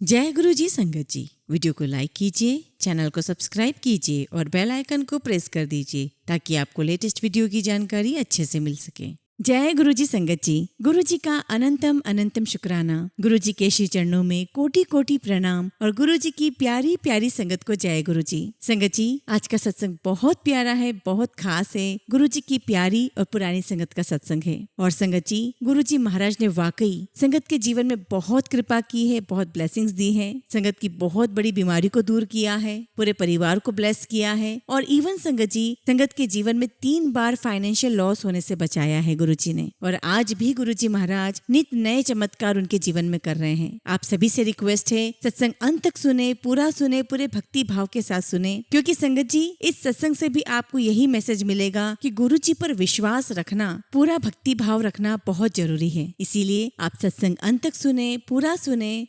जय गुरु जी संगत जी। वीडियो को लाइक कीजिए, चैनल को सब्सक्राइब कीजिए और बेल आइकन को प्रेस कर दीजिए ताकि आपको लेटेस्ट वीडियो की जानकारी अच्छे से मिल सके। जय गुरु जी संगत जी। गुरु जी का अनंतम अनंतम शुक्राना। गुरु जी के श्री चरणों में कोटि कोटि प्रणाम और गुरु जी की प्यारी प्यारी संगत को जय गुरु जी। संगत जी, आज का सत्संग बहुत प्यारा है, बहुत खास है। गुरु जी की प्यारी और पुरानी संगत का सत्संग है। और संगत जी, गुरु जी महाराज ने वाकई संगत के जीवन में बहुत कृपा की है, बहुत ब्लेसिंग्स दी है। संगत की बहुत बड़ी बीमारी को दूर किया है, पूरे परिवार को ब्लेस किया है और इवन संगत जी, संगत के जीवन में 3 बार फाइनेंशियल लॉस होने से बचाया है गुरु जी ने। और आज भी गुरु जी महाराज नित नए चमत्कार उनके जीवन में कर रहे हैं। आप सभी से रिक्वेस्ट है, सत्संग अंत तक सुने, पूरे भक्ति भाव के साथ सुने, क्योंकि संगत जी, इस सत्संग से भी आपको यही मैसेज मिलेगा कि गुरु जी पर विश्वास रखना, पूरा भक्ति भाव रखना बहुत जरूरी है। इसीलिए आप सत्संग अंत तक सुने,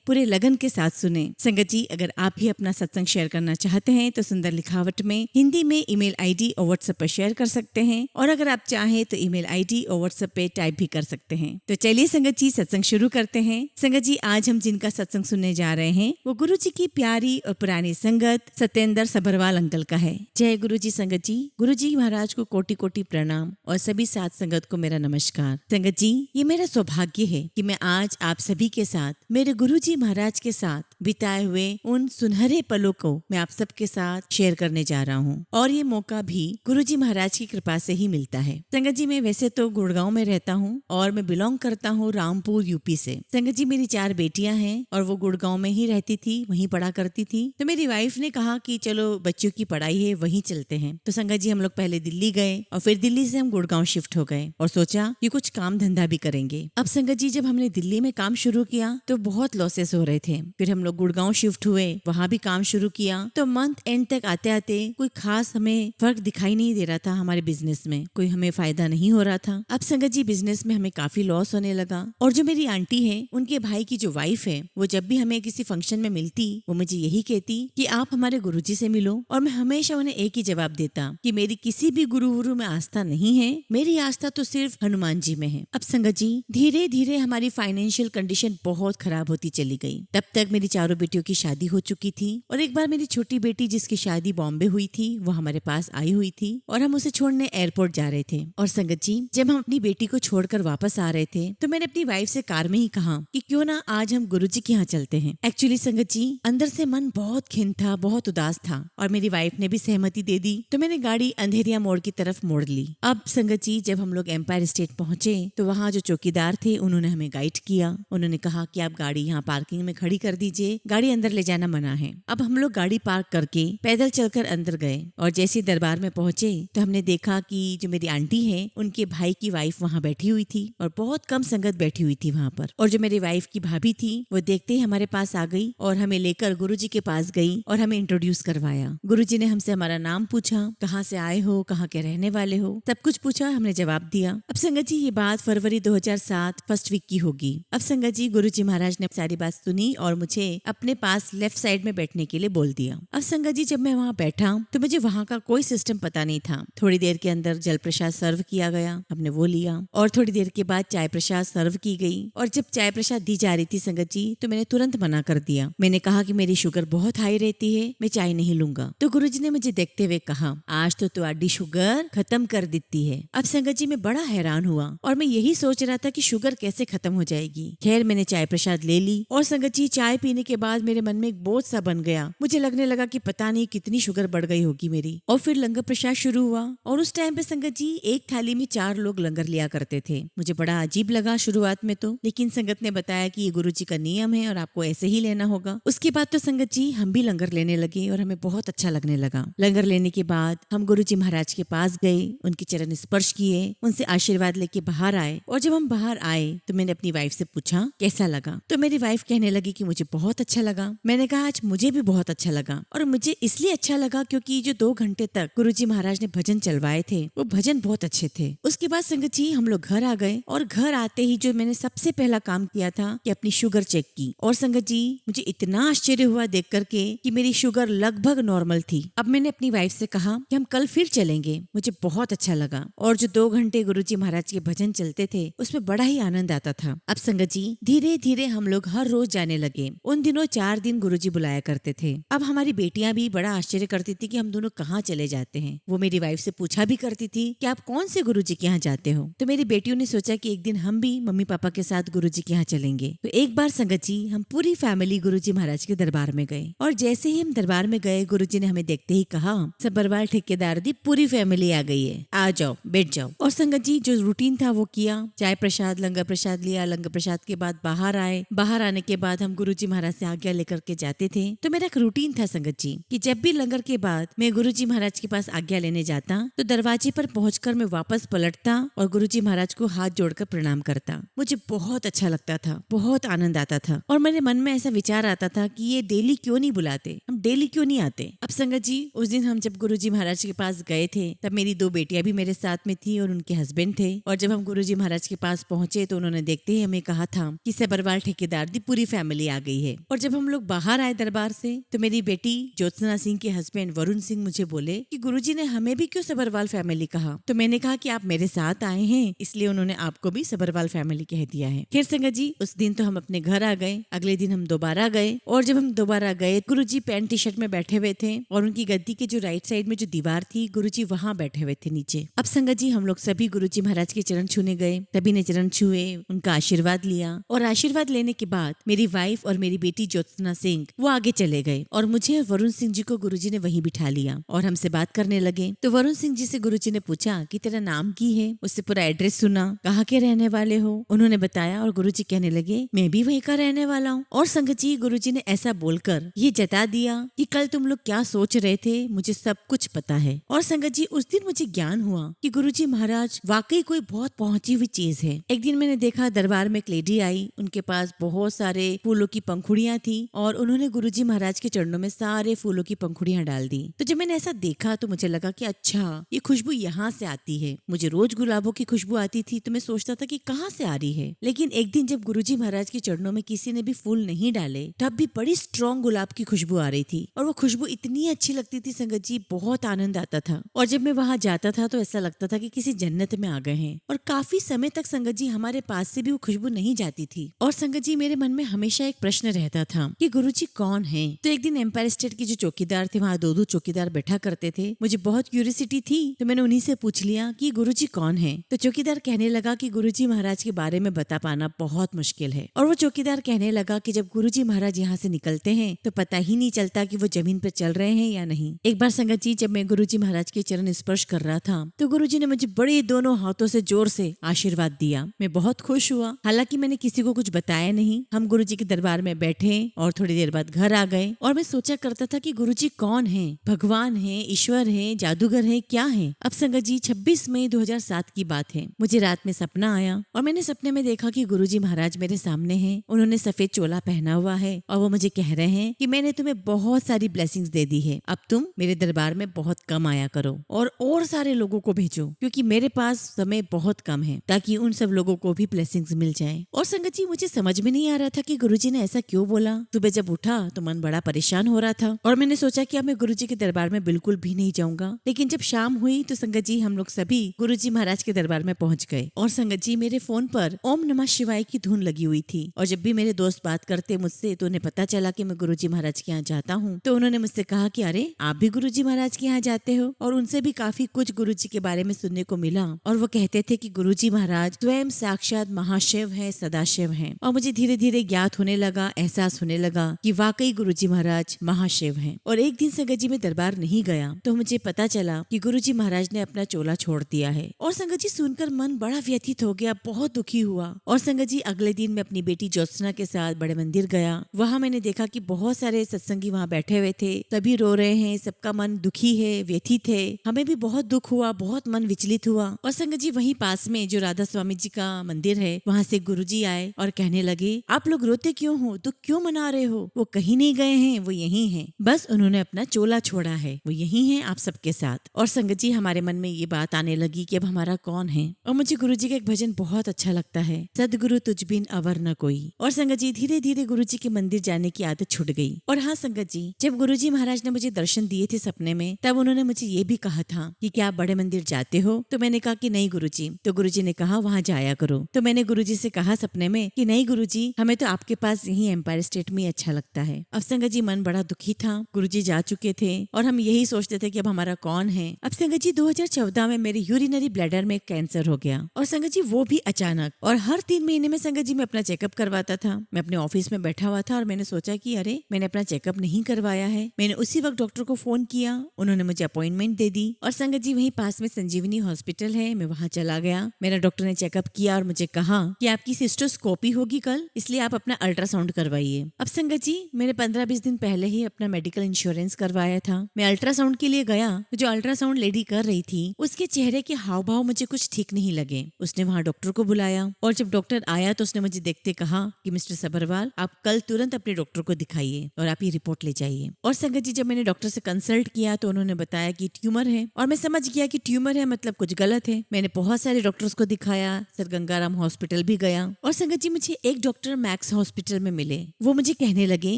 पूरे लगन के साथ सुने। संगत जी, अगर आप भी अपना सत्संग शेयर करना चाहते हैं तो सुंदर लिखावट में हिंदी में ईमेल आईडी और व्हाट्सएप पर शेयर कर सकते हैं, और अगर आप चाहें तो ईमेल आईडी और व्हाट्सएप पे टाइप भी कर सकते हैं। तो चलिए संगत जी, सत्संग शुरू करते हैं। संगत जी, आज हम जिनका सत्संग सुनने जा रहे हैं वो गुरु जी की प्यारी और पुरानी संगत सत्येंद्र सभरवाल अंकल का है। जय गुरु जी संगत जी। गुरु जी महाराज को कोटि कोटि प्रणाम और सभी साथ संगत को मेरा नमस्कार। संगत जी, ये मेरा सौभाग्य है कि मैं आज आप सभी के साथ, मेरे गुरु जी महाराज के साथ बिताए हुए उन सुनहरे पलों को मैं आप सबके साथ शेयर करने जा रहा हूँ। और ये मौका भी गुरु जी महाराज की कृपा से ही मिलता है। संगत जी, मैं वैसे तो गुड़गांव में रहता हूँ और मैं बिलोंग करता हूँ रामपुर यूपी से। संगत जी, मेरी 4 बेटियां हैं और वो गुड़गांव में ही रहती थी, वहीं पढ़ा करती थी। तो मेरी वाइफ ने कहा कि चलो बच्चों की पढ़ाई है, वहीं चलते हैं। तो संगत जी, हम लोग पहले दिल्ली गए और फिर दिल्ली से हम गुड़गांव शिफ्ट हो गए और सोचा कि कुछ काम धंधा भी करेंगे। अब संगत जी, जब हमने दिल्ली में काम शुरू किया तो बहुत लॉसेस हो रहे थे। फिर हम लोग गुड़गांव शिफ्ट हुए, वहां भी काम शुरू किया। तो मंथ एंड तक आते आते कोई खास हमें फर्क दिखाई नहीं दे रहा था, हमारे बिजनेस में कोई हमें फायदा नहीं हो रहा था। अब संगत जी, बिजनेस में हमें काफी लॉस होने लगा। और जो मेरी आंटी है, उनके भाई की जो वाइफ है, वो जब भी हमें किसी फंक्शन में मिलती, वो मुझे यही कहती कि आप हमारे गुरुजी से मिलो। और मैं हमेशा उन्हें एक ही जवाब देता कि मेरी किसी भी गुरु में आस्था नहीं है, मेरी आस्था तो सिर्फ हनुमान जी में है। अब संगत जी, धीरे धीरे हमारी फाइनेंशियल कंडीशन बहुत खराब होती चली गई। तब तक मेरी चारों बेटियों की शादी हो चुकी थी और एक बार मेरी छोटी बेटी, जिसकी शादी बॉम्बे हुई थी, वो हमारे पास आई हुई थी और हम उसे छोड़ने एयरपोर्ट जा रहे थे। और संगत जी, जब हम अपनी बेटी को छोड़कर वापस आ रहे थे तो मैंने अपनी वाइफ से कार में ही कहा कि क्यों ना आज हम गुरुजी के यहाँ चलते हैं। एक्चुअली संगत जी, अंदर से मन बहुत खिन्न था, बहुत उदास था और मेरी वाइफ ने भी सहमति दे दी। तो मैंने गाड़ी अंधेरिया मोड़ की तरफ मोड़ ली। अब संगत जी, जब हम लोग एम्पायर स्टेट पहुंचे तो वहाँ जो चौकीदार थे, उन्होंने हमें गाइड किया। उन्होंने कहा कि आप गाड़ी यहाँ पार्किंग में खड़ी कर दीजिए, गाड़ी अंदर ले जाना मना है। अब हम लोग गाड़ी पार्क करके पैदल चलकर अंदर गए और जैसे दरबार में पहुंचे तो हमने देखा कि जो मेरी आंटी है, उनके भाई की वाइफ वहाँ बैठी हुई थी और बहुत कम संगत बैठी हुई थी वहाँ पर। और जो मेरी वाइफ की भाभी थी, वो देखते ही हमारे पास आ गई और हमें लेकर गुरुजी के पास गई और हमें इंट्रोड्यूस करवाया। गुरुजी ने हमसे हमारा नाम पूछा, कहाँ से आए हो, कहाँ के रहने वाले हो, सब कुछ पूछा, हमने जवाब दिया। अब संगत जी, ये बात फरवरी 2007 फर्स्ट वीक की होगी। अब संगत जी, गुरुजी महाराज ने सारी बात सुनी और मुझे अपने पास लेफ्ट साइड में बैठने के लिए बोल दिया। अब संगत जी, जब मैं वहाँ बैठा तो मुझे वहाँ का कोई सिस्टम पता नहीं था। थोड़ी देर के अंदर जल प्रसाद सर्व किया गया, हमने वो लिया और थोड़ी देर के बाद चाय प्रसाद सर्व की गई। और जब चाय प्रसाद दी जा रही थी संगत जी, तो मैंने तुरंत मना कर दिया। मैंने कहा कि मेरी शुगर बहुत हाई रहती है, मैं चाय नहीं लूंगा। तो गुरुजी ने मुझे देखते हुए कहा, आज तो तुम्हारी शुगर खत्म कर देती है। अब संगत जी, मैं बड़ा हैरान हुआ और मैं यही सोच रहा था कि शुगर कैसे खत्म हो जाएगी। खैर, मैंने चाय प्रसाद ले ली और संगत जी, चाय पीने के बाद मेरे मन में एक बोझ सा बन गया। मुझे लगने लगा कि पता नहीं कितनी शुगर बढ़ गई होगी मेरी। और फिर लंगर प्रसाद शुरू हुआ और उस टाइम पे संगत जी, एक थाली में 4 लोग लंगर लिया करते थे। मुझे बड़ा अजीब लगा शुरुआत में तो, लेकिन संगत ने बताया कि ये गुरुजी का नियम है और आपको ऐसे ही लेना होगा। उसके बाद तो संगत जी, हम भी लंगर लेने लगे और हमें बहुत अच्छा लगने लगा। लंगर लेने के बाद हम गुरुजी महाराज के पास गए, उनके चरण स्पर्श किए, उनसे आशीर्वाद लेके बाहर आए। और जब हम बाहर आए तो मैंने अपनी वाइफ से पूछा कैसा लगा, तो मेरी वाइफ कहने लगी कि मुझे बहुत अच्छा लगा। मैंने कहा आज मुझे भी बहुत अच्छा लगा। और मुझे इसलिए अच्छा लगा क्योंकि जो 2 घंटे तक गुरुजी महाराज ने भजन चलवाए थे, वो भजन बहुत अच्छे थे। उसके बाद संगत संगत जी हम लोग घर आ गए और घर आते ही जो मैंने सबसे पहला काम किया था कि अपनी शुगर चेक की। और संगत जी मुझे इतना आश्चर्य हुआ देख करके कि मेरी शुगर लगभग नॉर्मल थी। अब मैंने अपनी वाइफ से कहा कि हम कल फिर चलेंगे। मुझे बहुत अच्छा लगा और जो 2 घंटे गुरुजी महाराज के भजन चलते थे उसमें बड़ा ही आनंद आता था। अब संगत जी धीरे धीरे हम लोग हर रोज जाने लगे। उन दिनों 4 दिन गुरुजी बुलाया करते थे। अब हमारी बेटियां भी बड़ा आश्चर्य करती थी कि हम दोनों कहाँ चले जाते हैं। वो मेरी वाइफ से पूछा भी करती थी कि आप कौन से गुरुजी के यहाँ जाते हो। तो मेरी बेटियों ने सोचा कि एक दिन हम भी मम्मी पापा के साथ गुरुजी के यहाँ चलेंगे। तो एक बार संगत जी हम पूरी फैमिली गुरुजी महाराज के दरबार में गए और जैसे ही हम दरबार में गए गुरुजी ने हमें देखते ही कहा, सब्बरवाल ठेकेदार दी पूरी फैमिली आ गई है, आ जाओ बैठ जाओ। और संगत जी जो रूटीन था वो किया। चाय प्रसाद लंगर प्रसाद लिया। लंगर प्रसाद के बाद बाहर आए। बाहर आने के बाद हम गुरुजी महाराज से आज्ञा लेकर के जाते थे। तो मेरा एक रूटीन था संगत जी कि जब भी लंगर के बाद मैं गुरुजी महाराज के पास आज्ञा लेने जाता तो दरवाजे पर पहुंचकर मैं वापस पलटता और गुरुजी महाराज को हाथ जोड़कर प्रणाम करता। मुझे बहुत अच्छा लगता था, बहुत आनंद आता था और मेरे मन में ऐसा विचार आता था कि ये डेली क्यों नहीं बुलाते, हम डेली क्यों नहीं आते। अब संगत जी उस दिन हम जब गुरुजी महाराज के पास गए थे तब मेरी 2 बेटियां भी मेरे साथ में थी और उनके हस्बैंड थे। और जब हम गुरुजी महाराज के पास पहुंचे तो उन्होंने देखते ही हमें कहा था कि सब्बरवाल ठेकेदार दी पूरी फैमिली आ गई है। और जब हम लोग बाहर आए दरबार से तो मेरी बेटी ज्योत्सना सिंह के हस्बैंड वरुण सिंह मुझे बोले कि गुरुजी ने हमें भी क्यों सब्बरवाल फैमिली कहा। तो मैंने कहा कि आप मेरे साथ आए हैं इसलिए उन्होंने आपको भी सब्बरवाल फैमिली कह दिया है। खैर संगत जी उस दिन तो हम अपने घर आ गए। अगले दिन हम दोबारा गए और जब हम दोबारा गए गुरुजी पैंट टी शर्ट में बैठे हुए थे और उनकी गद्दी के जो राइट साइड में जो दीवार थी गुरुजी वहां बैठे हुए थे नीचे। अब संगत जी हम लोग सभी गुरुजी महाराज के चरण छूने गए। सभी ने चरण छुए, उनका आशीर्वाद लिया और आशीर्वाद लेने के बाद मेरी वाइफ और मेरी बेटी ज्योत्सना सिंह वो आगे चले गए और मुझे और वरुण सिंह जी को गुरुजी ने वहीं बिठा लिया और हमसे बात करने लगे। तो वरुण सिंह जी से गुरुजी ने पूछा कि तेरा नाम की है। उससे पूरा एड्रेस सुना, कहाँ के रहने वाले हो। उन्होंने बताया और गुरुजी कहने लगे मैं भी वहीं का रहने वाला हूँ। और संगत जी गुरुजी ने ऐसा बोलकर ये जता दिया कि कल तुम लोग क्या सोच रहे थे मुझे सब कुछ पता है। और संगत जी उस दिन मुझे ज्ञान हुआ कि गुरुजी महाराज वाकई कोई बहुत पहुंची हुई चीज है। एक दिन मैंने देखा दरबार में एक लेडी आई, उनके पास बहुत सारे फूलों की पंखुड़ियां थी और उन्होंने गुरुजी महाराज के चरणों में सारे फूलों की पंखुड़ियां डाल दी। तो जब मैंने ऐसा देखा तो मुझे लगा कि अच्छा ये खुशबू यहाँ से आती है। मुझे रोज गुलाबों की खुशबू आती थी तो मैं सोचता था कि कहाँ से आ रही है। लेकिन एक दिन जब गुरुजी महाराज के चरणों में किसी ने भी फूल नहीं डाले तब भी बड़ी स्ट्रॉन्ग गुलाब की खुशबू आ रही थी और वो खुशबू इतनी अच्छी लगती थी संगत जी, बहुत आनंद आता था। और जब मैं वहां जाता था तो ऐसा लगता था कि किसी जन्नत में आ गए हैं। और काफी समय तक संगत जी हमारे पास से भी वो खुशबू नहीं जाती थी। और संगत जी मेरे मन में हमेशा एक प्रश्न रहता था कि गुरुजी कौन है। तो एक दिन एम्पायर स्टेट के जो चौकीदार थे वहाँ 2 चौकीदार बैठा करते थे। मुझे बहुत क्यूरियोसिटी थी तो मैंने उन्हीं से पूछ लिया कि गुरुजी कौन है। तो चौकीदार कहने लगा कि गुरुजी महाराज के बारे में बता पाना बहुत मुश्किल है। और वो चौकीदार कहने लगा कि जब गुरुजी महाराज यहाँ से निकलते हैं तो पता ही नहीं चलता कि वो जमीन पर चल रहे हैं या नहीं। एक बार संगत जी जब मैं गुरुजी महाराज के चरण स्पर्श कर रहा था तो गुरुजी ने मुझे बड़े दोनों हाथों से जोर से आशीर्वाद दिया। मैं बहुत खुश हुआ। हालांकि मैंने किसी को कुछ बताया नहीं। हम गुरुजी के दरबार में बैठे और थोड़ी देर बाद घर आ गए और मैं सोचा करता था कि गुरुजी कौन है, भगवान है, ईश्वर है, जादूगर है, क्या है। अब संगत जी 26 मई 2007 की बात है। मुझे रात में सपना आया और मैंने सपने में देखा कि गुरुजी महाराज मेरे सामने हैं। उन्होंने सफेद चोला पहना हुआ है और वो मुझे कह रहे हैं कि मैंने तुम्हें बहुत सारी ब्लेसिंग्स दे दी है, अब तुम मेरे दरबार में बहुत कम आया करो और सारे लोगों को भेजो क्योंकि मेरे पास समय बहुत कम है ताकि उन सब लोगों को भी ब्लेसिंग्स मिल जाए। और संगत जी मुझे समझ में नहीं आ रहा था कि गुरुजी ने ऐसा क्यों बोला। सुबह जब उठा तो मन बड़ा परेशान हो रहा था और मैंने सोचा कि अब मैं गुरुजी के दरबार में बिल्कुल भी नहीं जाऊंगा। लेकिन जब शाम हुई तो संगत जी हम लोग सभी गुरुजी महाराज के दरबार में पहुंच गए। और संगत जी मेरे फोन पर ओम नमः शिवाय की धुन लगी हुई थी और जब भी मेरे दोस्त बात करते मुझसे तो उन्हें पता चला कि मैं गुरुजी महाराज के यहाँ जाता हूँ तो उन्होंने मुझसे कहा कि अरे आप भी गुरुजी महाराज के यहाँ जाते हो। और उनसे भी काफी कुछ गुरुजी के बारे में सुनने को मिला और वो कहते थे कि गुरुजी महाराज स्वयं साक्षात महाशिव है, सदाशिव है। और मुझे धीरे धीरे ज्ञात होने लगा, एहसास होने लगा कि वाकई गुरुजी महाराज महाशिव हैं। और एक दिन संगत जी में दरबार नहीं गया तो मुझे पता चला कि गुरुजी महाराज ने अपना चोला छोड़ दिया है। और संगत जी सुनकर मन बड़ा व्यथित हो गया, बहुत दुखी हुआ। और संगत जी अगले दिन मैं अपनी बेटी ज्योत्सना के साथ बड़े मंदिर गया। वहाँ मैंने देखा कि बहुत सारे सत्संगी वहाँ वहाँ बैठे हुए थे, सभी रो रहे हैं, सबका मन दुखी है, व्यथित है। हमें भी बहुत दुख हुआ, बहुत मन विचलित हुआ। और संगत जी वहीं पास में जो राधा स्वामी जी का मंदिर है, वहाँ से गुरुजी आए और कहने लगे, आप लोग रोते क्यों हो, दुख क्यों मना रहे हो? वो कहीं नहीं गए हैं, वो यहीं हैं, बस उन्होंने अपना चोला छोड़ा है, वो यहीं हैं आप सबके साथ। और संगत जी हमारे मन में ये बात आने लगी कि अब हमारा कौन है। और मुझे गुरुजी का एक भजन बहुत अच्छा लगता है, सदगुरु तुझ बिन अवर न कोई। और संगत जी धीरे धीरे गुरुजी के मंदिर जाने की आदत छूट गई। और हाँ संगत जी, जब गुरुजी महाराज ने मुझे दर्शन दिए थे सपने में, तब उन्होंने मुझे ये भी कहा था कि क्या आप बड़े मंदिर जाते हो? तो मैंने कहा कि नहीं गुरुजी। तो गुरुजी ने कहा वहाँ जाया करो। तो मैंने गुरुजी से कहा सपने में कि नहीं गुरुजी, हमें तो आपके पास यही एम्पायर स्टेट में अच्छा लगता है। अब संगत जी मन बड़ा दुखी था, गुरुजी जा चुके थे और हम यही सोचते थे कि अब हमारा कौन है। अब संगत जी 2014 में मेरे यूरिनरी ब्लैडर में कैंसर हो गया और संगत जी वो भी अचानक। और हर 3 महीने में संगत जी मैं अपना चेकअप करवाता था। मैं अपने ऑफिस में बैठा हुआ था और मैंने सोचा कि अरे मैंने अपना चेकअप नहीं करवाया है। मैंने उसी वक्त डॉक्टर को फोन किया, उन्होंने मुझे अपॉइंटमेंट दे दी। और संगत जी वहीं पास में संजीवनी हॉस्पिटल है, मैं वहाँ चला गया। मेरा डॉक्टर ने चेकअप किया और मुझे कहा कि आपकी सिस्टोस्कोपी होगी कल, इसलिए आप अपना अल्ट्रासाउंड करवाइए। अब संगत जी मैंने 15-20 दिन पहले ही अपना मेडिकल इंश्योरेंस करवाया था। मैं अल्ट्रासाउंड के लिए गया तो जो अल्ट्रासाउंड लेडी कर रही थी उसके चेहरे के हाव भाव मुझे कुछ ठीक नहीं लगे। उसने वहाँ डॉक्टर को बुलाया और जब डॉक्टर आया तो उसने मुझे देखते कहा कि मिस्टर सबरवाल, आप कल तुरंत अपने डॉक्टर को दिखाइए और आप ये रिपोर्ट ले जाइए। और संगत जी जब मैंने डॉक्टर से कंसल्ट किया तो उन्होंने बताया कि ट्यूमर है। और मैं समझ गया कि ट्यूमर है मतलब कुछ गलत है। मैंने बहुत सारे डॉक्टर्स को दिखाया, सर गंगाराम हॉस्पिटल भी गया। और संगत जी मुझे एक डॉक्टर मैक्स हॉस्पिटल में मिले। वो मुझे कहने लगे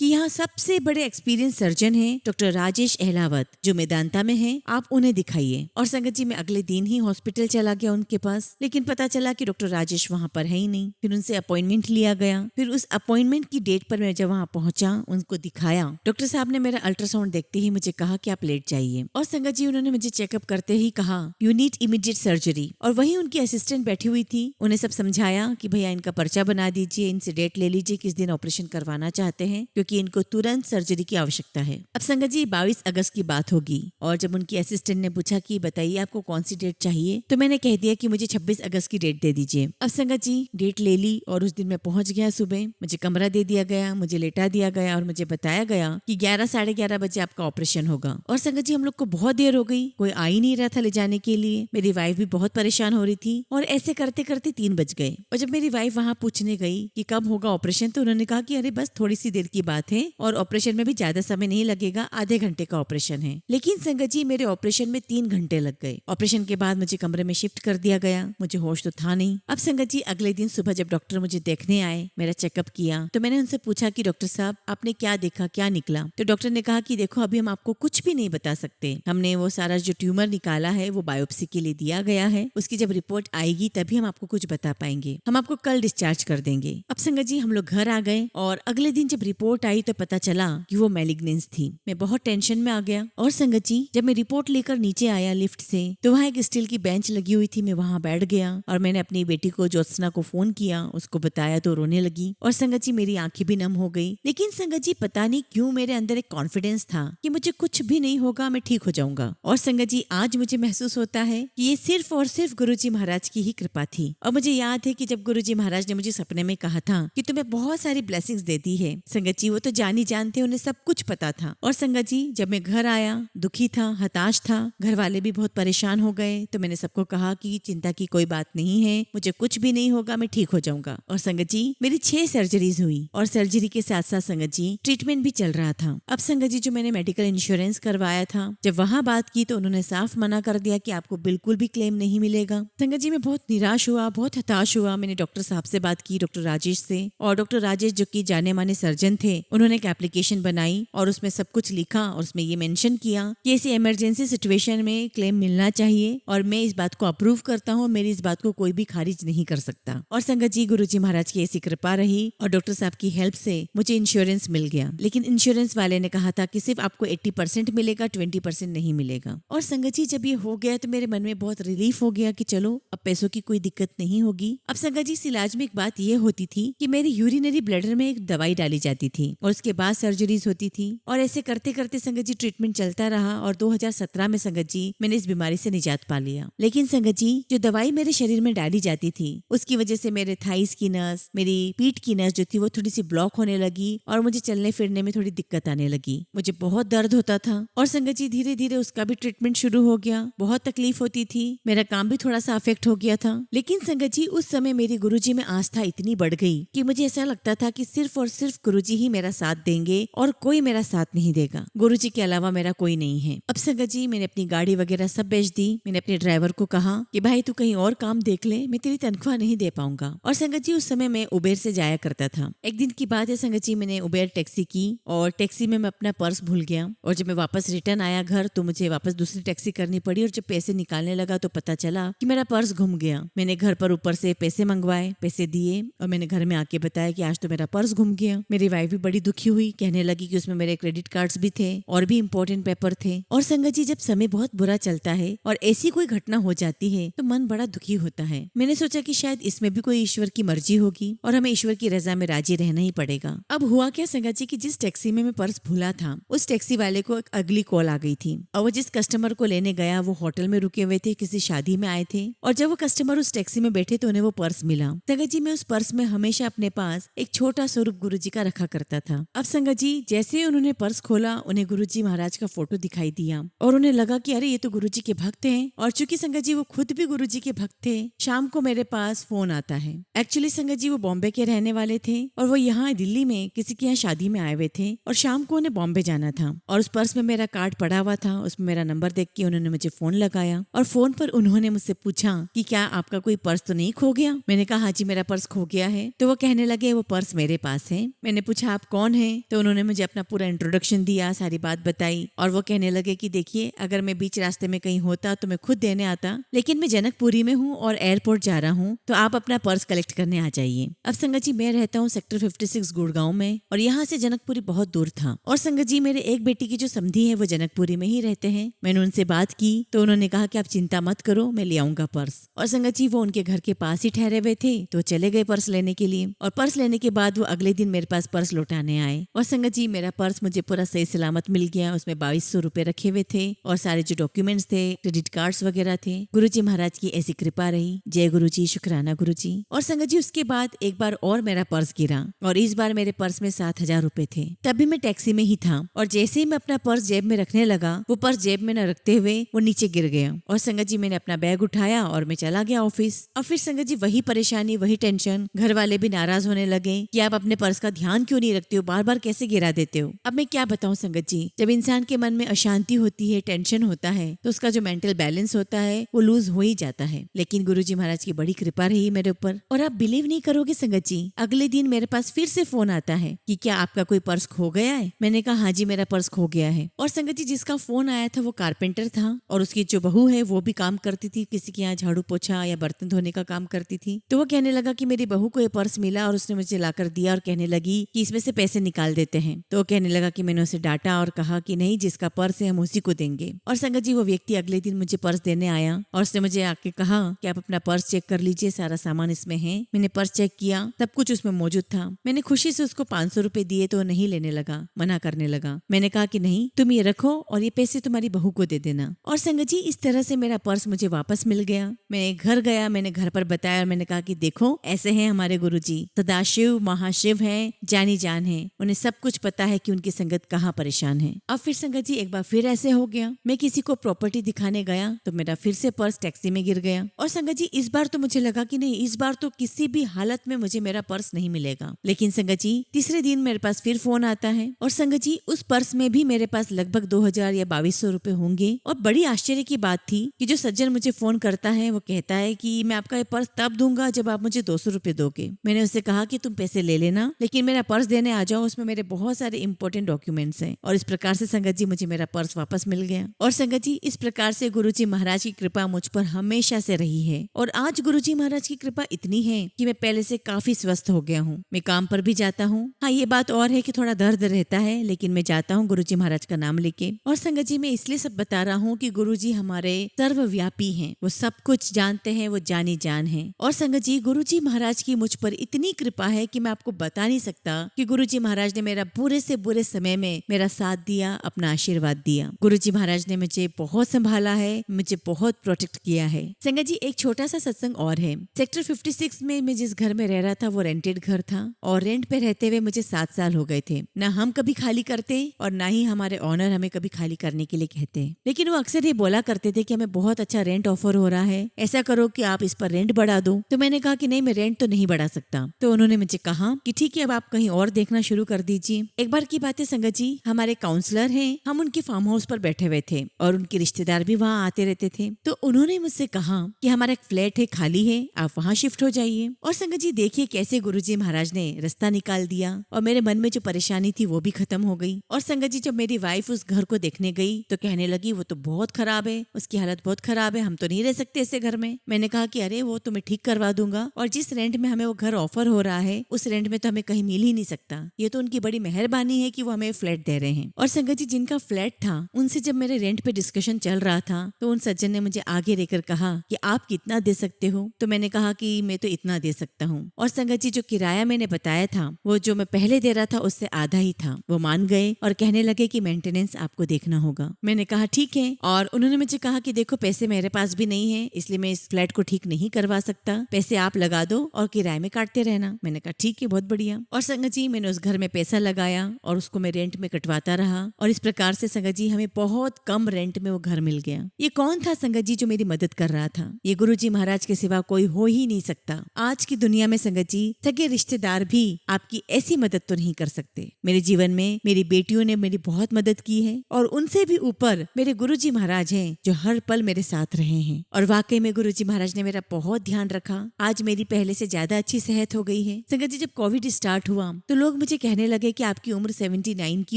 कि यहाँ सबसे बड़े एक्सपीरियंस सर्जन है डॉक्टर राजेश अहलावत जो मेदांता में है, आप उन्हें दिखाइए। और संगत जी मैं अगले दिन ही हॉस्पिटल चला गया उनके पास, लेकिन पता चला कि डॉक्टर राजेश वहाँ पर है ही नहीं। फिर उनसे अपॉइंटमेंट लिया गया। फिर उस अपॉइंटमेंट की डेट पर मैं जब वहाँ पहुंचा, उनको दिखाया, डॉक्टर साहब ने मेरा अल्ट्रासाउंड देखते ही मुझे कहा कि आप लेट जाइए। और संगत जी उन्होंने मुझे चेकअप करते ही कहा यू नीड इमीडिएट सर्जरी। और वहीं उनकी असिस्टेंट बैठी हुई थी, उन्हें सब समझाया कि भैया इनका पर्चा बना दीजिए, इनसे डेट ले लीजिए किस दिन ऑपरेशन करवाना चाहते हैं, क्योंकि इनको तुरंत सर्जरी की आवश्यकता है। अब संगत जी 22 अगस्त की बात होगी और जब उनकी असिस्टेंट ने पूछा कि बताइए आपको कौन सी डेट चाहिए, तो मैंने कह दिया कि मुझे 26 अगस्त की डेट दे दीजिए। अब संगत जी डेट ले ली और उस दिन मैं पहुंच गया। सुबह मुझे कमरा दे दिया गया, मुझे लेटा दिया गया और मुझे बताया गया कि 11 साढ़े 11 बजे आपका ऑपरेशन होगा। और संगत जी हम लोग को बहुत देर हो गई, कोई आ ही नहीं रहा था ले जाने के लिए। मेरी वाइफ भी बहुत परेशान हो रही थी और ऐसे करते करते 3 बज गए। और जब मेरी वाइफ वहाँ पूछने गई कि कब होगा ऑपरेशन, तो उन्होंने कहा कि अरे बस थोड़ी सी देर की बात है और ऑपरेशन में भी ज्यादा समय नहीं लगेगा, आधे घंटे का ऑपरेशन है। लेकिन संगत जी मेरे ऑपरेशन में 3 घंटे लग गए। ऑपरेशन के बाद मुझे कमरे में शिफ्ट कर दिया गया, मुझे होश तो था नहीं। अब संगत जी अगले दिन सुबह जब डॉक्टर मुझे देखने आए, मेरा चेकअप किया, तो मैंने उनसे पूछा कि डॉक्टर साहब आपने क्या देखा, क्या निकला? तो डॉक्टर ने कहा कि देखो अभी हम आपको कुछ भी नहीं बता सकते, हमने वो सारा जो ट्यूमर निकाला है वो बायोप्सी के लिए दिया गया है, उसकी जब रिपोर्ट आएगी तभी हम आपको कुछ बता पाएंगे, हम आपको कल डिस्चार्ज कर देंगे। अब संगत जी हम लोग घर आ गए और अगले दिन जब रिपोर्ट आई तो पता चला कि वो मैलिग्नेंस थी। मैं बहुत टेंशन में आ गया। और संगत जी जब मैं रिपोर्ट लेकर नीचे आया लिफ्ट से, तो वहाँ एक स्टील की बेंच लगी हुई थी, मैं वहाँ बैठ गया और मैंने अपनी बेटी को ज्योत्सना को फोन किया, उसको बताया तो रोने लगी। और संगत जी मेरी आंखें भी नम हो गई। लेकिन संगत जी पता नहीं क्यों मेरे अंदर एक कॉन्फिडेंस था कि मुझे कुछ भी नहीं होगा, मैं ठीक हो जाऊंगा। और संगत जी आज मुझे महसूस होता है कि ये सिर्फ और सिर्फ गुरुजी महाराज की ही कृपा थी। और मुझे याद है कि जब गुरुजी महाराज ने मुझे सपने में कहा था कि तुम्हें बहुत सारी ब्लेसिंग्स देती है, संगत जी वो तो जानी जानते, उन्हें सब कुछ पता था। और संगत जी जब मैं घर आया, दुखी था, हताश था, घर वाले भी बहुत परेशान हो गए, तो मैंने सबको कहा कि चिंता की कोई बात नहीं है, मुझे कुछ भी नहीं होगा, मैं ठीक हो जाऊंगा। और संगत जी मेरी 6 सर्जरीज हुई और सर्जरी के साथ साथ संगत जी ट्रीटमेंट भी चल रहा था। अब संगत जी जो मैंने मेडिकल इंश्योरेंस करवाया था, जब वहाँ बात की तो उन्होंने साफ मना कर दिया कि आपको बिल्कुल भी क्लेम नहीं मिलेगा। संगत जी मैं बहुत निराश हुआ, बहुत हताश हुआ। मैंने डॉक्टर साहब से बात की, डॉक्टर राजेश से, और डॉक्टर राजेश जो कि जाने माने सर्जन थे, उन्होंने एक एप्लीकेशन बनाई और उसमें सब कुछ लिखा और उसमें ये मेंशन किया कि ऐसी इमरजेंसी सिचुएशन में क्लेम मिलना चाहिए और मैं इस बात को अप्रूव करता हूँ, मेरी इस बात को कोई भी खारिज नहीं कर सकता। और संगत जी गुरुजी महाराज की ऐसी कृपा रही और डॉक्टर साहब की हेल्प से मुझे इंश्योरेंस मिल गया। लेकिन इंश्योरेंस वाले ने कहा था कि सिर्फ आपको 80% मिलेगा, 20% नहीं मिलेगा। और संगत जी जब ये हो गया तो मेरे मन में बहुत रिलीफ हो गया कि चलो अब पैसों की कोई दिक्कत नहीं होगी। अब संगत जी इस इलाज में एक बात ये होती थी कि मेरी यूरिनरी ब्लैडर में एक दवाई डाली जाती थी और उसके बाद सर्जरीज होती थी और ऐसे करते करते संगत जी ट्रीटमेंट चलता रहा और 2017 में संगत जी मैंने इस बीमारी से निजात पा लिया। लेकिन संगत जी जो दवाई मेरे शरीर में डाली जाती थी उसकी वजह से मेरे थाइस की नस, मेरी पीठ की नस जो थी वो थोड़ी सी ब्लॉक होने लगी और मुझे चलने फिरने में थोड़ी दिक्कत आने लगी। मुझे बहुत दर्द होता था और संगत जी धीरे धीरे उसका भी ट्रीटमेंट शुरू हो गया। बहुत तकलीफ होती थी, मेरा काम भी थोड़ा सा अफेक्ट हो गया था। लेकिन संगत जी उस समय मेरी गुरुजी में आस्था इतनी बढ़ गई कि मुझे ऐसा लगता था कि सिर्फ और सिर्फ गुरुजी ही मेरा साथ देंगे और कोई मेरा साथ नहीं देगा। गुरुजी के अलावा मेरा कोई नहीं है। अब संगत जी मैंने अपनी गाड़ी वगैरह सब बेच दी। मैंने अपने ड्राइवर को कहा कि भाई तू कहीं और काम देख ले, मैं तेरी तनख्वाह नहीं दे पाऊंगा। और संगत जी उस समय मैं उबेर से जाया करता था। एक दिन की बात है संगत जी, मैंने उबेर टैक्सी की और टैक्सी में मैं अपना पर्स भूल गया। और जब मैं वापस रिटर्न आया घर तो मुझे वापस दूसरी टैक्सी करनी पड़ी। और जब पैसे निकालने लगा तो पता चला कि मेरा पर्स घूम गया। मैंने घर पर ऊपर से पैसे मंगवाए, पैसे दिए और मैंने घर में आके बताया कि आज तो मेरा पर्स घूम गया। मेरी वाइफ भी बड़ी दुखी हुई, कहने लगी कि उसमें मेरे क्रेडिट कार्ड्स भी थे और भी इंपॉर्टेंट पेपर थे। और संगत जी जब समय बहुत बुरा चलता है और ऐसी कोई घटना हो जाती है तो मन बड़ा दुखी होता है। मैंने सोचा कि शायद इसमें भी कोई ईश्वर की मर्जी होगी और हमें ईश्वर की रजा में राजी रहना ही पड़ेगा। अब हुआ क्या संगत जी कि जिस टैक्सी में मैं पर्स भूला था उस टैक्सी वाले को एक अगली कॉल आ गई थी और वो जिस कस्टमर को लेने गया वो होटल में रुके हुए थे, किसी शादी में आए थे। और जब वो कस्टमर उस टैक्सी में बैठे तो उन्हें वो पर्स मिला। संगत जी मैं उस पर्स में हमेशा अपने पास एक छोटा स्वरूप गुरुजी का रखा करता था। अब संगत जी जैसे ही उन्होंने पर्स खोला उन्हें गुरुजी महाराज का फोटो दिखाई दिया और उन्हें लगा कि अरे ये तो गुरुजी के भक्त हैं। और चूंकि संगत जी वो खुद भी गुरुजी के भक्त थे, शाम को मेरे पास फोन आता है। एक्चुअली संगत जी वो बॉम्बे के रहने वाले थे और वो यहाँ दिल्ली में किसी के यहाँ शादी में आए हुए थे और शाम को उन्हें बॉम्बे जाना था। और उस पर्स में मेरा कार्ड पड़ा हुआ था, उसमें मेरा नंबर देख के उन्होंने मुझे फोन लगाया और फोन पर उन्होंने मुझसे पूछा कि क्या आपका कोई पर्स तो नहीं खो गया। मैंने कहा हाँ जी मेरा पर्स खो गया है। तो वो कहने लगे वो पर्स मेरे पास है। मैंने पूछा आप कौन है, तो उन्होंने मुझे अपना पूरा इंट्रोडक्शन दिया, सारी बात बताई और वो कहने लगे कि देखिए अगर मैं बीच रास्ते में कहीं होता तो मैं खुद देने आता, लेकिन मैं जनकपुरी में हूँ और एयरपोर्ट जा रहा हूँ तो आप अपना पर्स कलेक्ट करने आ जाइए। अब संगत जी मैं रहता हूँ सेक्टर 56 गुड़गांव में और यहाँ से जनकपुरी बहुत दूर था। और संगत जी मेरे एक बेटी की जो समधी है वो जनकपुरी में ही रहते हैं। मैंने उनसे बात की तो उन्होंने कहा कि आप चिंता मत करो, मैं ले आऊंगा पर्स। और संगत जी वो उनके घर के पास ही ठहरे हुए थे तो चले गए पर्स लेने के लिए। और पर्स लेने के बाद वो अगले दिन मेरे पास पर्स लौटाने आए। और संगत जी मेरा पर्स मुझे पूरा सही सलामत मिल गया। उसमें 2200 रुपए रखे हुए थे और सारे जो डॉक्यूमेंट्स थे, क्रेडिट कार्ड्स वगैरह थे। गुरुजी महाराज की ऐसी कृपा रही। जय गुरुजी, शुक्राना गुरुजी। और संगत जी उसके बाद एक बार और मेरा पर्स गिरा और इस बार मेरे पर्स में 7000 रुपए थे। तभी मैं टैक्सी में ही था और जैसे ही मैं अपना पर्स जेब में रखने लगा वो पर्स जेब में न रखते हुए वो नीचे गिर गया। और संगत जी मैंने अपना बैग उठाया और मैं चला गया ऑफिस। और फिर संगत जी वही परेशानी, वही टेंशन। घर वाले भी नाराज होने लगे कि आप अपने पर्स का ध्यान क्यों नहीं रखते हो, बार बार कैसे गिरा देते हो। अब मैं क्या बताऊं संगत जी, जब इंसान के मन में अशांति होती है, टेंशन होता है तो उसका जो मेंटल बैलेंस होता है वो लूज हो ही जाता है। लेकिन गुरुजी महाराज की बड़ी कृपा रही मेरे ऊपर। और आप बिलीव नहीं करोगे संगत जी, अगले दिन मेरे पास फिर से फोन आता है कि क्या आपका कोई पर्स खो गया है। मैंने कहा हाँ जी मेरा पर्स खो गया है। और संगत जी जिसका फोन आया था वो कारपेंटर था और उसकी जो बहू है वो भी काम करती थी, किसी के यहाँ झाड़ू पोछा या बर्तन धोने का काम करती थी। तो वो कहने लगा कि मेरी बहू को ये पर्स मिला और उसने मुझे लाकर दिया और कहने लगी कि इसमें से पैसे निकाल देते हैं। तो वो कहने लगा कि मैंने उसे डांटा और कहा कि नहीं, जिसका पर्स है हम उसी को देंगे। और संगत जी वो व्यक्ति अगले दिन मुझे पर्स देने आया और उसने मुझे आके कहा कि आप अपना पर्स चेक कर लीजिए, सारा सामान इसमें है। मैंने पर्स चेक किया, सब कुछ उसमें मौजूद था। मैंने खुशी से उसको 500 रुपए दिए तो नहीं लेने लगा, मना करने लगा। मैंने कहा कि नहीं, तुम ये रखो और ये पैसे तुम्हारी बहू को दे देना। और संगत जी इस तरह से मेरा पर्स मुझे वापस मिल गया। मैं घर गया, मैंने घर पर बताया और मैंने कहा कि देखो ऐसे हैं हमारे गुरुजी, सदाशिव महाशिव हैं, जानी जान है, उन्हें सब कुछ पता है कि उनकी संगत कहाँ परेशान है। अब फिर संगत जी एक बार फिर ऐसे हो गया, मैं किसी को प्रॉपर्टी दिखाने गया तो मेरा फिर से पर्स टैक्सी में गिर गया। और संगत जी इस बार तो मुझे लगा कि नहीं, इस बार तो किसी भी हालत में मुझे मेरा पर्स नहीं मिलेगा। लेकिन संगत जी तीसरे दिन मेरे पास फिर फोन आता है और संगत जी उस पर्स में भी मेरे पास लगभग 2000 या 2200 रुपए होंगे। और बड़ी आश्चर्य की बात थी कि जो सज्जन मुझे फोन करता है वो कहता है कि मैं आपका ये पर्स तब दूंगा जब आप मुझे 200 रुपए दोगे। मैंने उससे कहा कि तुम पैसे ले लेना लेकिन मेरा पर्स देने आ जाओ, उसमें मेरे बहुत सारे इंपॉर्टेंट डॉक्यूमेंट्स हैं। और इस प्रकार से संगत जी मुझे मेरा पर्स वापस मिल गया। और संगत जी इस प्रकार से गुरुजी महाराज की कृपा मुझ पर हमेशा से रही है। और आज गुरुजी महाराज की कृपा इतनी है कि मैं पहले से काफी स्वस्थ हो गया हूँ। मैं काम पर भी जाता हूँ। हाँ ये बात और है कि थोड़ा दर्द रहता है लेकिन मैं जाता हूँ गुरुजी महाराज का नाम लेके। और संगत जी मैं इसलिए सब बता रहा हूँ कि गुरुजी हमारे सर्वव्यापी हैं, वो सब कुछ जानते हैं, वो जानी जान है। और संगत जी गुरुजी महाराज की मुझ पर इतनी कृपा है कि मैं आपको बता नहीं सकता कि गुरुजी महाराज ने मेरा बुरे से बुरे समय में मेरा साथ दिया, अपना आशीर्वाद दिया। गुरुजी महाराज ने मुझे बहुत संभाला है, मुझे बहुत प्रोटेक्ट किया है। संगत जी एक छोटा सा सत्संग और है। सेक्टर 56 में मैं जिस घर में रह रहा था वो रेंटेड घर था और रेंट पे रहते हुए मुझे 7 साल हो गए थे। ना हम कभी खाली करते और ना ही हमारे ऑनर हमें कभी खाली करने के लिए कहते हैं। लेकिन वो अक्सर ये बोला करते थे कि हमें बहुत अच्छा रेंट ऑफर हो रहा है, ऐसा करो कि आप इस पर रेंट बढ़ा दो। तो मैंने कहा कि नहीं, मैं रेंट तो नहीं बढ़ा सकता। तो उन्होंने मुझे कहा कि ठीक है, अब आप कहीं और देखना शुरू कर दीजिए। एक बार की बात है संगत जी, हमारे काउंसलर हैं, हम उनके फार्म हाउस पर बैठे हुए थे और उनके रिश्तेदार भी वहाँ आते रहते थे। तो उन्होंने मुझसे कहा कि हमारा एक फ्लैट है, खाली है, आप वहाँ शिफ्ट हो जाइए। और संगत जी देखिए कैसे गुरुजी महाराज ने रास्ता निकाल दिया और मेरे मन में जो परेशानी थी वो भी खत्म हो गई। और संगत जी जब मेरी वाइफ उस घर को देखने गई तो कहने लगी वो तो बहुत खराब है, उसकी हालत बहुत खराब है, हम तो नहीं रह सकते ऐसे घर में। मैंने कहा कि अरे वो तो मैं ठीक करवा दूंगा, और जिस रेंट में हमें वो घर ऑफर हो रहा है उस रेंट में तो हमें कहीं मिल ही नहीं सकता। ये तो उनकी बड़ी मेहरबानी है कि वो हमें फ्लैट दे रहे हैं। और संगत जी जिनका फ्लैट था उनसे जब मेरे रेंट पे डिस्कशन चल रहा था तो उन सज्जन ने मुझे आगे लेकर कहा कि आप कितना दे सकते हो। तो मैंने कहा कि मैं तो इतना दे सकता हूँ। और संगत जी जो किराया मैंने बताया था वो जो मैं पहले दे रहा था उससे आधा ही था। वो मान गए और कहने लगे कि मेंटेनेंस आपको देखना होगा। मैंने कहा ठीक है। और उन्होंने मुझे कहा कि देखो पैसे मेरे पास भी नहीं है, इसलिए मैं इस फ्लैट को ठीक नहीं करवा सकता, पैसे आप लगा दो और किराए में काटते रहना। मैंने कहा ठीक है, बहुत बढ़िया। और संगत जी मैंने उस घर में पैसा लगाया और उसको मैं रेंट में कटवाता रहा, और इस प्रकार से संगत जी हमें बहुत कम रेंट में वो घर मिल गया। ये कौन था संगत जी जो मेरी मदद कर रहा था? ये गुरुजी महाराज के सिवा कोई हो ही नहीं सकता। आज की दुनिया में संगत जी सगे रिश्तेदार भी आपकी ऐसी मदद तो नहीं कर सकते। मेरे जीवन में मेरी बेटियों ने मेरी बहुत मदद की है, और उनसे भी ऊपर मेरे गुरुजी महाराज हैं जो हर पल मेरे साथ रहे हैं। और वाकई में गुरुजी महाराज ने मेरा बहुत ध्यान रखा। आज मेरी पहले से ज्यादा अच्छी सेहत हो गई है। संगत जी जब कोविड स्टार्ट हुआ तो लोग मुझे कहने लगे कि आपकी उम्र 79 की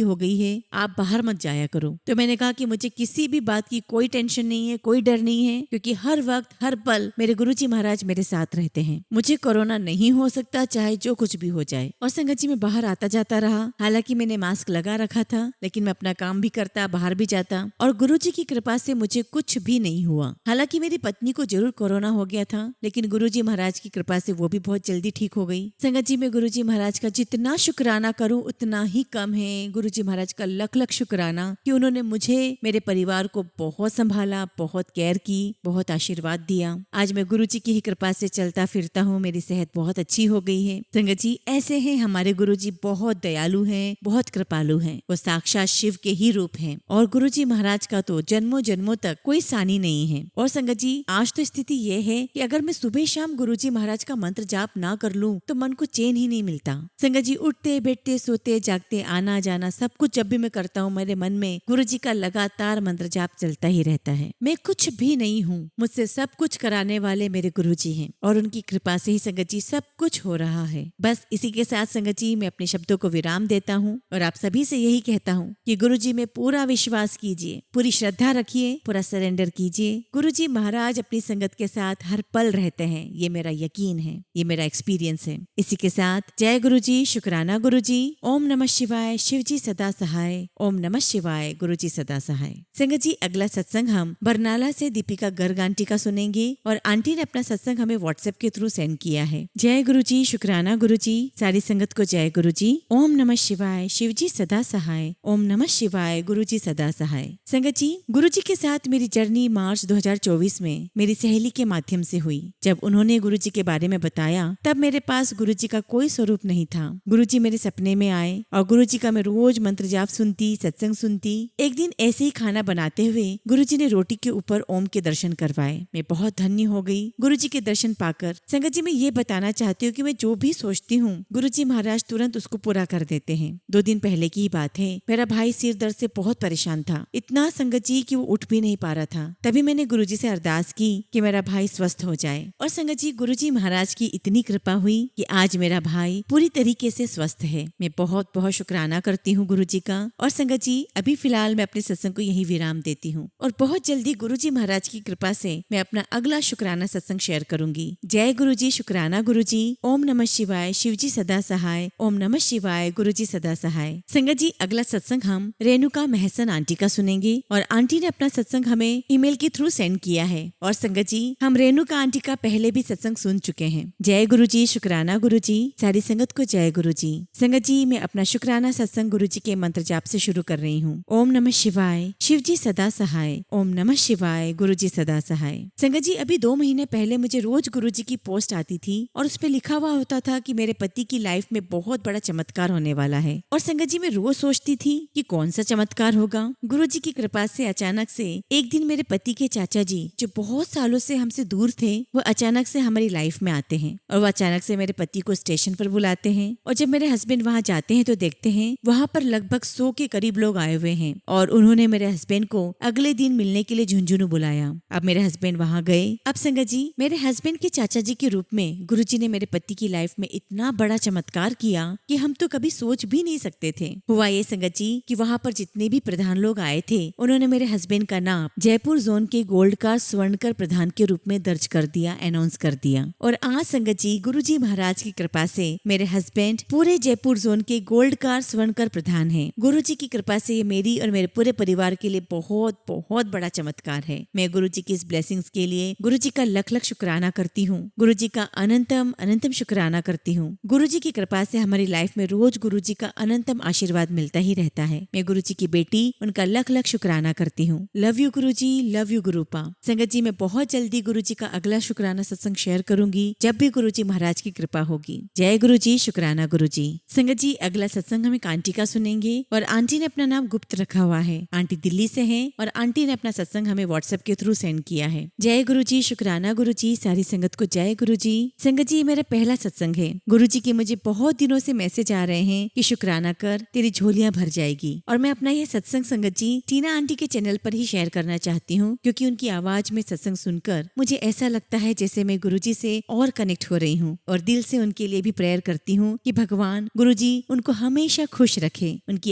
हो गई है, आप बाहर मत जाया करो। तो मैंने कहा कि मुझे किसी भी बात की कोई टेंशन नहीं है, कोई डर नहीं है, क्योंकि हर वक्त हर पल मेरे गुरुजी महाराज मेरे साथ रहते हैं। मुझे कोरोना नहीं हो सकता चाहे जो कुछ भी हो जाए। और संगत जी मैं बाहर आता जाता रहा, हालांकि मैंने मास्क लगा रखा था, लेकिन मैं अपना काम भी करता, बाहर भी जाता, और गुरुजी की कृपा से मुझे कुछ भी नहीं हुआ। हालांकि मेरी पत्नी को जरूर कोरोना हो गया था, लेकिन गुरुजी महाराज की कृपा से वो भी बहुत जल्दी ठीक हो गई। संगत जी मैं गुरुजी महाराज का जितना शुक्राना करूं उतना ही कम है। गुरुजी महाराज का लख लख शुक्राना कि उन्होंने मुझे, मेरे परिवार को बहुत संभाला, बहुत केयर की, बहुत आशीर्वाद दिया। आज मैं गुरुजी की ही कृपा से चलता फिरता हूँ, मेरी सेहत बहुत अच्छी हो गई है। संगत जी ऐसे हैं हमारे गुरुजी, बहुत दयालु हैं, बहुत कृपालु हैं। वो साक्षात शिव के ही रूप हैं, और गुरुजी महाराज का तो जन्मों जन्मों तक कोई सानी नहीं है। और संगत जी आज तो स्थिति ये है कि अगर मैं सुबह शाम गुरुजी महाराज का मंत्र जाप ना कर लूं तो मन को चैन ही नहीं मिलता। संगत जी उठते बैठते सोते जागते आना जाना सब कुछ जब भी मैं करता हूँ, मेरे मन में गुरुजी का लगातार मंत्र जाप चलता ही रहता है। मैं कुछ भी नहीं हूँ, मुझसे सब कुछ कराने वाले मेरे गुरुजी हैं, और उनकी कृपा से ही संगत जी सब कुछ हो रहा है। बस इसी के साथ संगत जी मैं अपने शब्दों को विराम देता हूँ, और आप सभी से यही कहता हूँ कि गुरुजी में पूरा विश्वास कीजिए, पूरी श्रद्धा रखिए, पूरा सरेंडर कीजिए। गुरुजी महाराज अपनी संगत के साथ हर पल रहते हैं, ये मेरा यकीन है, ये मेरा एक्सपीरियंस है। इसी के साथ जय गुरुजी, शुक्राना गुरुजी, ओम नमः शिवाय, शिवजी सदा सहाय, ओम नमः शिवाय, गुरुजी सदा सहाय। संगत जी अगला सत्संग हम बरनाला से दीपिका गर्ग आंटी का सुनेंगे, और आंटी ने अपना सत्संग हमें व्हाट्सएप के थ्रू सेंड किया है। जय गुरुजी, शुक्राना गुरुजी, सारी संगत को जय गुरुजी। ओम नमः शिवाय, शिवजी सदा सहाय, ओम नमः शिवाय, गुरुजी सदा सहाय। संगत जी गुरुजी के साथ मेरी जर्नी मार्च 2024 में मेरी सहेली के माध्यम से हुई। जब उन्होंने गुरुजी के बारे में बताया तब मेरे पास गुरुजी का कोई स्वरूप नहीं था। गुरुजी मेरे सपने में आए और गुरुजी का मैं रोज मंत्र जाप सुनती, सत्संग सुनती। एक दिन ऐसे ही खाना बनाते हुए गुरुजी ने रोटी के ऊपर ओम के दर्शन करवाए। मैं बहुत धन्य हो गई गुरुजी के दर्शन पाकर। संगत जी मैं ये बताना चाहती हूँ कि मैं जो भी सोचती हूँ गुरुजी महाराज तुरंत उसको पूरा कर देते हैं। 2 दिन पहले की ही बात है, मेरा भाई सिर दर्द से बहुत परेशान था, इतना संगत जी कि वो उठ भी नहीं पा रहा था। तभी मैंने गुरुजी से अरदास की कि मेरा भाई स्वस्थ हो जाए, और संगत जी गुरुजी महाराज की इतनी कृपा हुई कि आज मेरा भाई पूरी तरीके से स्वस्थ है। मैं बहुत बहुत शुक्राना करती हूँ गुरुजी का। और संगत जी अभी फिलहाल मैं अपने सत्संग को यही विराम देती हूँ, और बहुत जल्दी गुरुजी महाराज की कृपा से मैं अपना अगला शुक्राना सत्संग शेयर करूंगी। जय गुरुजी, शुक्राना गुरुजी, ओम नमः शिवाय, शिवजी सदा सहाय, ओम नमः शिवाय, गुरुजी सदा सहाय। संगत जी अगला सत्संग हम रेणुका महसन आंटी का सुनेंगे, और आंटी ने अपना सत्संग हमें ईमेल के थ्रू सेंड किया है। और संगत जी हम रेणुका आंटी का पहले भी सत्संग सुन चुके हैं। जय गुरुजी, शुक्राना गुरुजी, सारी संगत को जय गुरुजी। संगत जी मैं अपना शुक्राना सत्संग गुरुजी के मंत्र जाप से शुरू कर रही हूँ। ओम नमः शिवाय, शिवजी सदा सहाय, ओम नमः शिवाय, गुरुजी सदा सहाय। संगत जी अभी 2 महीने पहले मुझे रोज गुरुजी की पोस्ट आती थी, और उस पे लिखा हुआ होता था कि मेरे पति की लाइफ में बहुत बड़ा चमत्कार होने वाला है। और संगत जी मैं रोज सोचती थी कि कौन सा चमत्कार होगा। गुरुजी की कृपा से अचानक से एक दिन मेरे पति के चाचा जी जो बहुत सालों से हमसे दूर थे वो अचानक से हमारी लाइफ में आते हैं और वो अचानक से मेरे पति को स्टेशन पर बुलाते हैं। और जब मेरे हस्बैंड वहाँ जाते हैं तो देखते हैं वहाँ पर लगभग 100 के करीब लोग आए हुए हैं और उन्होंने मेरे हस्बैंड को अगले दिन मिलने के लिए झुंझुनू बुलाया। अब मेरे हस्बैंड वहाँ गए। अब संगत जी मेरे हस्बैंड के चाचा जी के रूप में गुरुजी ने मेरे पति की लाइफ में इतना बड़ा चमत्कार किया कि हम तो कभी सोच भी नहीं सकते थे। हुआ ये संगत जी कि वहाँ पर जितने भी प्रधान लोग आए थे उन्होंने मेरे हस्बैंड का नाम जयपुर जोन के गोल्ड कार्ड स्वर्णकर प्रधान के रूप में दर्ज कर दिया, अनाउंस कर दिया। और आज संगत जी गुरुजी महाराज की कृपा से मेरे हस्बैंड पूरे जयपुर जोन के गोल्ड कार्ड स्वर्णकर प्रधान हैं। गुरुजी की कृपा से ये मेरी और मेरे पूरे परिवार के लिए बहुत बहुत बड़ा चमत्कार है। मैं गुरुजी की इस ब्लेसिंग्स के लिए गुरुजी का लख लख शुक्राना करती हूँ। गुरुजी का अनंतम अनंतम शुक्राना करती हूँ। गुरुजी की कृपा से हमारी लाइफ में रोज गुरुजी का अनंतम आशीर्वाद मिलता ही रहता है। मैं गुरुजी की बेटी उनका लख लख शुक्राना करती हूँ। Love you Guruji, love you गुरुपा। संगत जी मैं बहुत जल्दी गुरुजी का अगला शुक्राना सत्संग शेयर करूंगी जब भी गुरुजी महाराज की कृपा होगी। जय गुरुजी, शुक्राना गुरुजी। संगत जी अगला सत्संग हम एक आंटी का सुनेंगे और आंटी ने अपना नाम गुप्त रखा हुआ है। आंटी दिल्ली से है और आंटी ने अपना सत्संग हमें व्हाट्सएप के थ्रू सेंड किया है। जय गुरुजी, शुक्राना गुरुजी। सारी संगत को जय गुरुजी। संगत जी मेरा पहला सत्संग है। गुरुजी के मुझे बहुत दिनों से मैसेज आ रहे हैं कि शुक्राना कर, तेरी झोलियां भर जाएगी। और मैं अपना यह सत्संग संगत जी टीना आंटी के चैनल पर ही शेयर करना चाहती हूँ क्योंकि उनकी आवाज में सत्संग सुनकर मुझे ऐसा लगता है जैसे मैं गुरुजी से और कनेक्ट हो रही हूँ। और दिल से उनके लिए भी प्रेयर करती हूँ कि भगवान गुरुजी उनको हमेशा खुश रखे, उनकी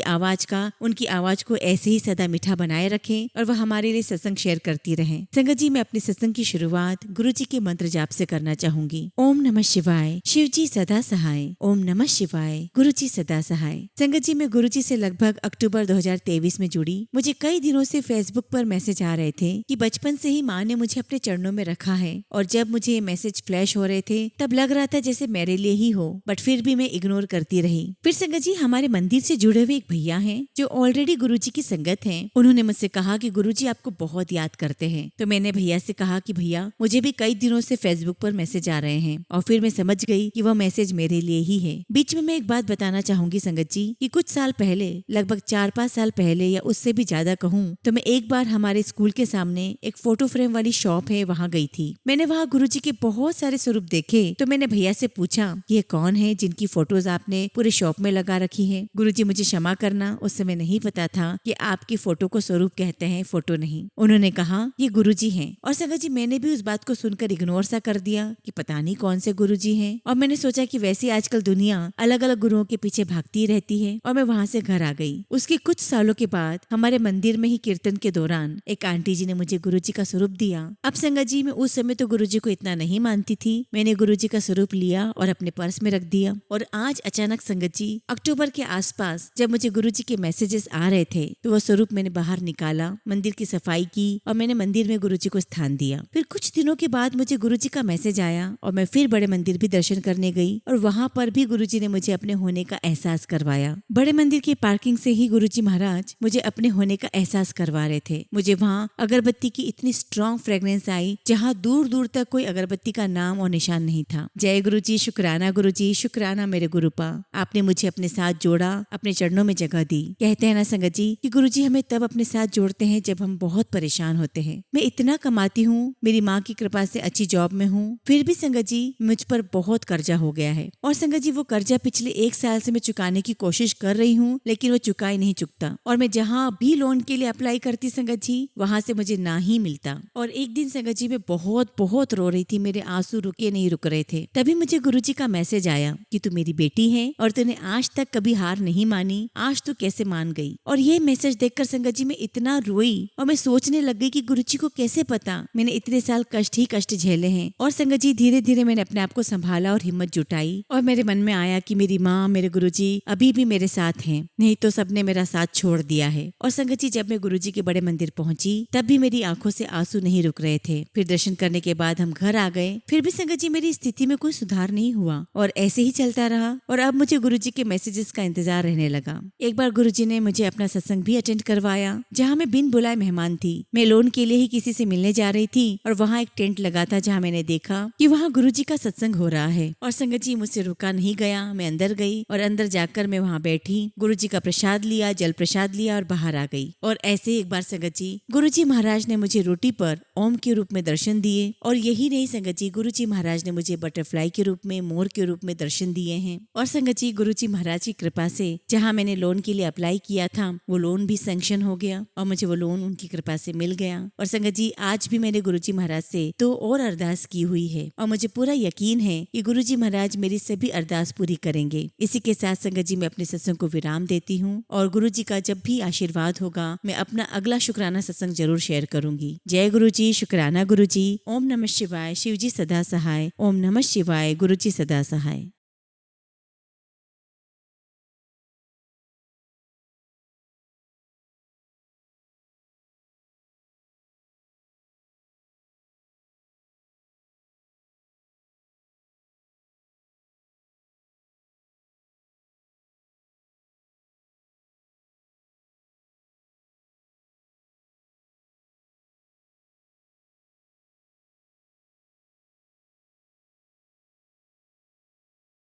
आवाज को ऐसे ही सदा मीठा बनाए रखें और वह हमारे लिए सत्संग शेयर करती रहे। संगत जी मैं अपने सत्संग की शुरुआत गुरुजी के मंत्र जाप से करना चाहूंगी। ओम नमः शिवाय, शिव जी सदा सहाय। ओम नमः शिवाय, गुरुजी सदा सहाय। संगत जी मैं गुरुजी से लगभग अक्टूबर 2023 में जुड़ी। मुझे कई दिनों से फेसबुक पर मैसेज आ रहे थे कि बचपन से ही माँ ने मुझे अपने चरणों में रखा है और जब मुझे ये मैसेज फ्लैश हो रहे थे तब लग रहा था जैसे मेरे लिए ही हो, बट फिर भी मैं इग्नोर करती रही। फिर संगत जी हमारे मंदिर से जुड़े हुए एक भैया हैं जो ऑलरेडी गुरुजी की संगत हैं। उन्होंने मुझसे कहा कि गुरुजी आपको बहुत याद करते हैं। तो मैंने भैया से कहा कि भैया मुझे भी कई दिनों से फेसबुक पर मैसेज आ रहे हैं और फिर मैं समझ गई कि वह मैसेज मेरे लिए ही है। बीच में मैं एक बात बताना चाहूंगी संगत जी कि कुछ साल पहले, लगभग 4-5 साल पहले या उससे भी ज्यादा कहूँ तो मैं एक बार हमारे स्कूल के सामने एक फोटो फ्रेम वाली शॉप है वहाँ गई थी। मैंने वहाँ गुरुजी के बहुत सारे स्वरूप देखे तो मैंने भैया से पूछा ये कौन है जिनकी फोटोज आपने पूरे शॉप में लगा रखी है। गुरुजी मुझे क्षमा करना, उस समय नहीं पता था कि आपकी फोटो को स्वरूप कहते हैं, फोटो नहीं। उन्होंने कहा ये गुरुजी हैं। और संगत जी मैंने भी उस बात को सुनकर इग्नोर सा कर दिया कि पता नहीं कौन से गुरुजी हैं। और मैंने सोचा कि वैसे आजकल दुनिया अलग अलग गुरुओं के पीछे भागती रहती है और मैं वहाँ से घर आ गई। उसके कुछ सालों के बाद हमारे मंदिर में ही कीर्तन के दौरान एक आंटी जी ने मुझे गुरुजी का स्वरूप दिया। अब संगत जी मैं उस समय तो गुरुजी को इतना नहीं मानती थी। मैंने गुरुजी का स्वरूप लिया और अपने पर्स में रख दिया। और आज अचानक संगत जी अक्टूबर के आसपास जब मुझे गुरुजी के मैसेजेस आ रहे थे तो वह स्वरूप मैंने बाहर निकाला, मंदिर की सफाई की और मैंने मंदिर में गुरुजी को स्थान दिया। फिर कुछ दिनों के बाद मुझे गुरुजी का मैसेज आया और मैं फिर बड़े मंदिर भी दर्शन करने गई और वहाँ पर भी गुरुजी ने मुझे अपने होने का एहसास करवाया। बड़े मंदिर की पार्किंग से ही गुरुजी महाराज मुझे अपने होने का एहसास करवा रहे थे। मुझे वहाँ अगरबत्ती की इतनी स्ट्रॉन्ग फ्रेग्रेंस आई जहाँ दूर दूर तक कोई अगरबत्ती का नाम और निशान नहीं था। जय गुरुजी, शुक्राना गुरुजी, शुक्राना मेरे गुरुपा। आपने मुझे अपने साथ जोड़ा, अपने चरणों में जगह दी। कहते हैं ना संगत जी कि गुरुजी हमें तब अपने साथ जोड़ते हैं जब हम बहुत परेशान होते हैं। मैं इतना कमाती हूँ, मेरी माँ की कृपा से अच्छी जॉब में हूँ, फिर भी संगत जी मुझ पर बहुत कर्जा हो गया है। और संगत जी वो कर्जा पिछले 1 साल से मैं चुकाने की कोशिश कर रही हूँ लेकिन वो चुका ही नहीं चुकता। और मैं जहाँ भी लोन के लिए अप्लाई करती संगत जी वहाँ से मुझे ना ही मिलता। और एक दिन संगत जी मैं बहुत बहुत रो रही थी, मेरे आंसू रुके नहीं रुक रहे थे। तभी मुझे गुरुजी का मैसेज आया कि तू मेरी बेटी है और तूने आज तक कभी हार नहीं मानी, आज तू कैसे मान गई। और ये मैसेज देखकर संगत जी मैं इतना रोई और मैं सोचने लग गई कि गुरुजी को कैसे पता मैंने इतने साल कष्ट ही कष्ट झेले हैं। और संगत जी धीरे धीरे मैंने अपने आप को संभाला और हिम्मत जुटाई और मेरे मन में आया कि मेरी माँ, मेरे गुरुजी अभी भी मेरे साथ हैं, नहीं तो सबने मेरा साथ छोड़ दिया है। और संगत जी जब मैं गुरुजी के बड़े मंदिर पहुंची तब भी मेरी आंखों से आंसू नहीं रुक रहे थे। फिर दर्शन करने के बाद हम घर आ गए। फिर भी संगत जी मेरी स्थिति में कोई सुधार नहीं हुआ और ऐसे ही चलता रहा। और अब मुझे गुरुजी के मैसेजेस का इंतजार रहने लगा। एक बार गुरुजी ने मुझे अपना सत्संग भी अटेंड करवाया जहाँ मैं बिन बुलाए मेहमान थी। मैं लोन के लिए ही किसी से मिलने जा रही थी और वहाँ एक टेंट लगा था जहाँ मैंने देखा कि वहाँ गुरुजी का सत्संग हो रहा है। और संगत जी मुझसे रुका नहीं गया, मैं अंदर गई और अंदर जाकर मैं वहाँ बैठी, गुरुजी का प्रसाद लिया, जल प्रसाद लिया और बाहर आ गई। और ऐसे ही एक बार संगत जी गुरुजी महाराज ने मुझे रोटी पर ओम के रूप में दर्शन दिए। और यही नहीं संगत जी, गुरुजी महाराज ने मुझे बटरफ्लाई के रूप में, मोर के रूप में दर्शन दिए हैं। और संगत जी गुरुजी महाराज की कृपा से जहाँ मैंने लोन के लिए अप्लाई किया था वो लोन भी सैंक्शन हो गया और मुझे वो लोन उनकी कृपा से मिल गया। और संगत जी आज भी मैंने गुरुजी महाराज से 2 और अरदास की हुई है और मुझे पूरा यकीन है कि गुरुजी महाराज मेरी सभी अरदास पूरी करेंगे। इसी के साथ संगत जी मैं अपने सत्संग को विराम देती हूँ और गुरुजी का जब भी आशीर्वाद होगा मैं अपना अगला शुक्राना सत्संग जरूर शेयर करूंगी। जय गुरुजी, शुक्राना गुरुजी। ओम नमः शिवाय, शिवजी सदा सहाय। ओम नमः शिवाय, गुरुजी सदा सहाय।